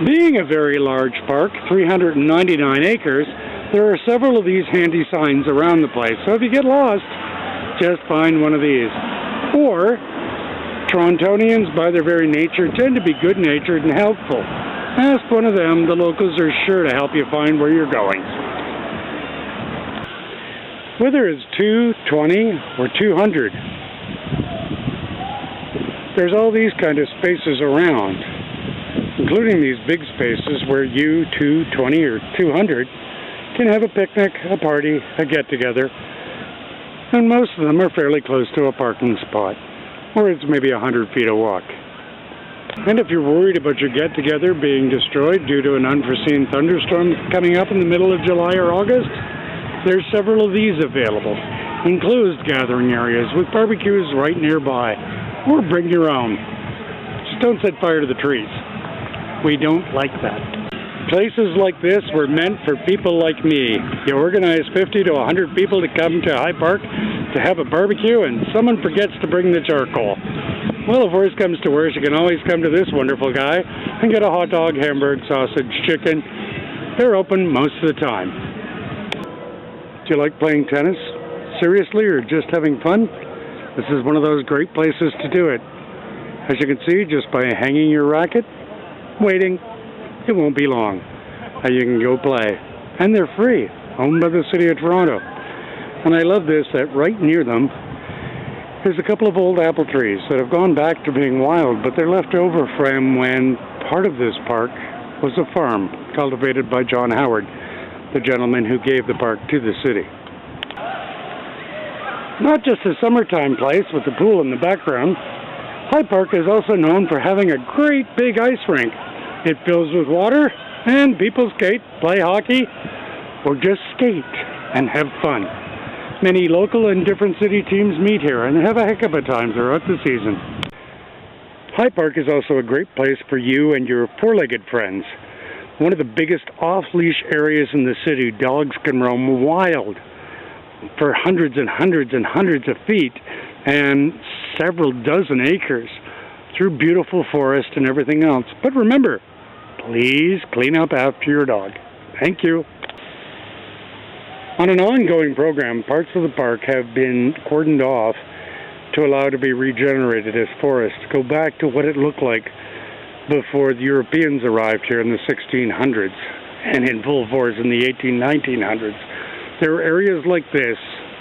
Being a very large park, 399 acres, there are several of these handy signs around the place. So if you get lost, just find one of these. Or, Torontonians, by their very nature, tend to be good-natured and helpful. Ask one of them. The locals are sure to help you find where you're going. Whether it's 2, 20, or 200, there's all these kind of spaces around, including these big spaces where you, 2, 20, or 200, can have a picnic, a party, a get-together, and most of them are fairly close to a parking spot, or it's maybe 100 feet a walk. And if you're worried about your get-together being destroyed due to an unforeseen thunderstorm coming up in the middle of July or August, there's several of these available. Enclosed gathering areas with barbecues right nearby, or bring your own. Just don't set fire to the trees. We don't like that. Places like this were meant for people like me. You organize 50 to 100 people to come to High Park to have a barbecue, and someone forgets to bring the charcoal. Well, if worse comes to worse, you can always come to this wonderful guy and get a hot dog, hamburger, sausage, chicken. They're open most of the time. Do you like playing tennis? Seriously, or just having fun? This is one of those great places to do it. As you can see, just by hanging your racket, waiting, it won't be long. And you can go play. And they're free, owned by the City of Toronto. And I love this, that right near them, there's a couple of old apple trees that have gone back to being wild, but they're left over from when part of this park was a farm cultivated by John Howard, the gentleman who gave the park to the city. Not just a summertime place with the pool in the background, High Park is also known for having a great big ice rink. It fills with water, and people skate, play hockey, or just skate and have fun. Many local and different city teams meet here and have a heck of a time throughout the season. High Park is also a great place for you and your four-legged friends. One of the biggest off-leash areas in the city. Dogs can roam wild for hundreds and hundreds and hundreds of feet and several dozen acres through beautiful forest and everything else. But remember, please clean up after your dog. Thank you. On an ongoing program, parts of the park have been cordoned off to allow to be regenerated as forests, go back to what it looked like before the Europeans arrived here in the 1600s and in full force in the 1900s. There are areas like this,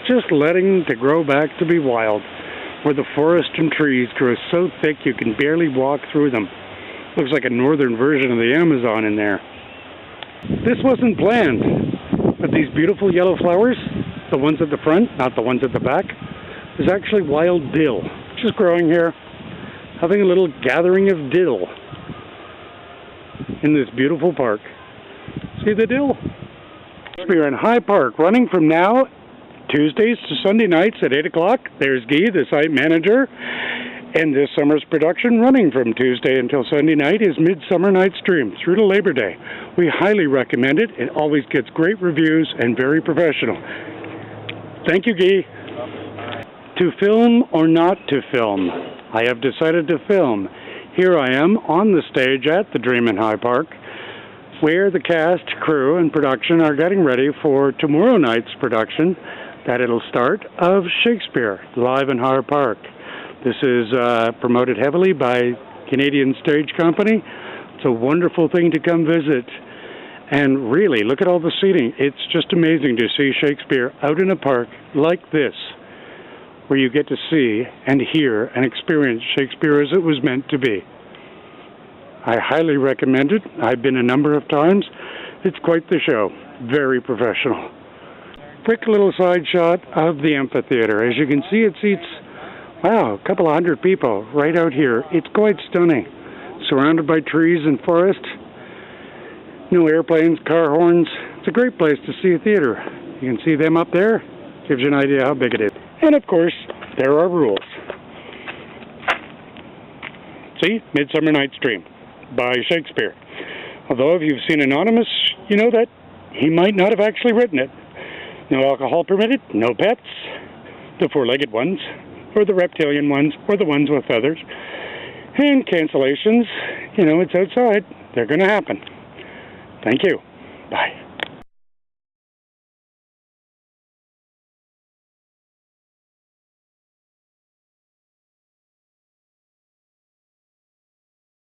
just letting to grow back to be wild, where the forest and trees grow so thick you can barely walk through them. Looks like a northern version of the Amazon in there. This wasn't planned, but these beautiful yellow flowers, the ones at the front, not the ones at the back, is actually wild dill, just growing here, having a little gathering of dill in this beautiful park. See the dill? We're in High Park, running from now, Tuesdays to Sunday nights at 8 o'clock. There's Guy, the site manager. And this summer's production, running from Tuesday until Sunday night, is Midsummer Night's Dream through to Labor Day. We highly recommend it. It always gets great reviews and very professional. Thank you, Guy. To film or not to film? I have decided to film. Here I am on the stage at the Dream in High Park, where the cast, crew, and production are getting ready for tomorrow night's production, that it'll start, of Shakespeare, live in High Park. This is promoted heavily by Canadian Stage Company. It's a wonderful thing to come visit. And really, look at all the seating. It's just amazing to see Shakespeare out in a park like this, where you get to see and hear and experience Shakespeare as it was meant to be. I highly recommend it. I've been a number of times. It's quite the show. Very professional. Quick little side shot of the amphitheater. As you can see, it seats, wow, a couple of hundred people right out here. It's quite stunning. Surrounded by trees and forest. No airplanes, car horns. It's a great place to see a theater. You can see them up there. Gives you an idea how big it is. And of course, there are rules. See? Midsummer Night's Dream by Shakespeare. Although if you've seen Anonymous, you know that he might not have actually written it. No alcohol permitted, no pets, the four-legged ones, or the reptilian ones, or the ones with feathers. And cancellations, you know, it's outside. They're going to happen. Thank you. Bye.